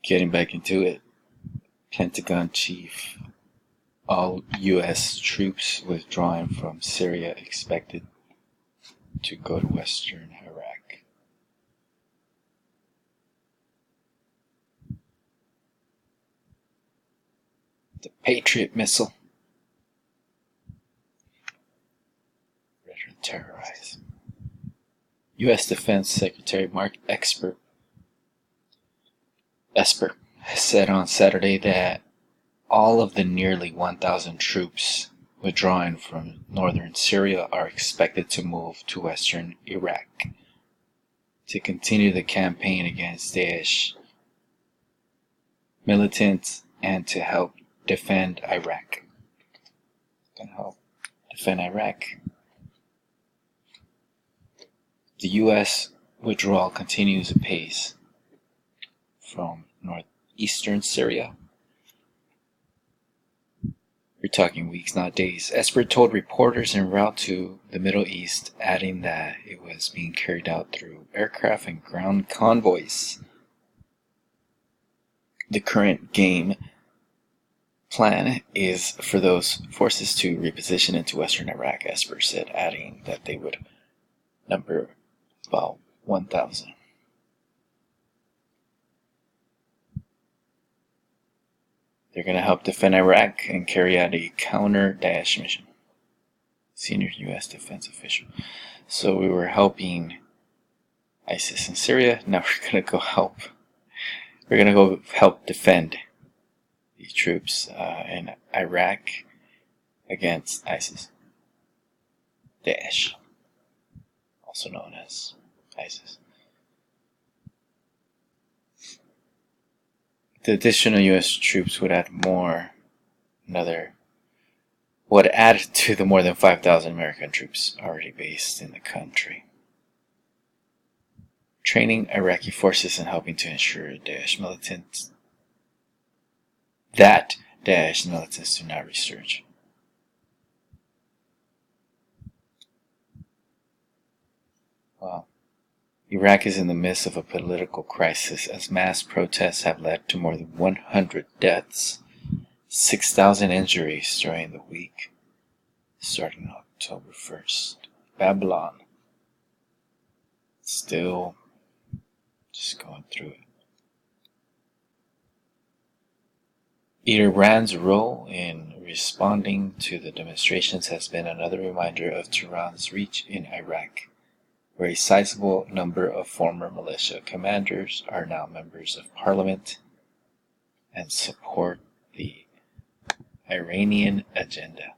Getting back into it, Pentagon chief, all U.S. troops withdrawing from Syria expected to go to western Iraq. The Patriot missile. Veteran terrorized. U.S. Defense Secretary Mark Esper said on Saturday that all of the nearly 1,000 troops withdrawing from northern Syria are expected to move to western Iraq to continue the campaign against Daesh militants and to help defend Iraq. The U.S. withdrawal continues apace from northeastern Syria. We're talking weeks, not days. Esper told reporters en route to the Middle East, adding that it was being carried out through aircraft and ground convoys. The current game plan is for those forces to reposition into western Iraq, Esper said, adding that they would number about 1,000. They're going to help defend Iraq and carry out a counter-Daesh mission. Senior U.S. defense official. So we were helping ISIS in Syria. Now we're going to go help. We're going to go help defend the troops in Iraq against ISIS. Daesh, also known as ISIS. The additional U.S. troops would add to the more than 5,000 American troops already based in the country, training Iraqi forces and helping to ensure Daesh militants do not resurge. Wow. Iraq is in the midst of a political crisis as mass protests have led to more than 100 deaths, 6,000 injuries during the week starting October 1st. Babylon. Still just going through it. Iran's role in responding to the demonstrations has been another reminder of Tehran's reach in Iraq, where a sizable number of former militia commanders are now members of parliament and support the Iranian agenda.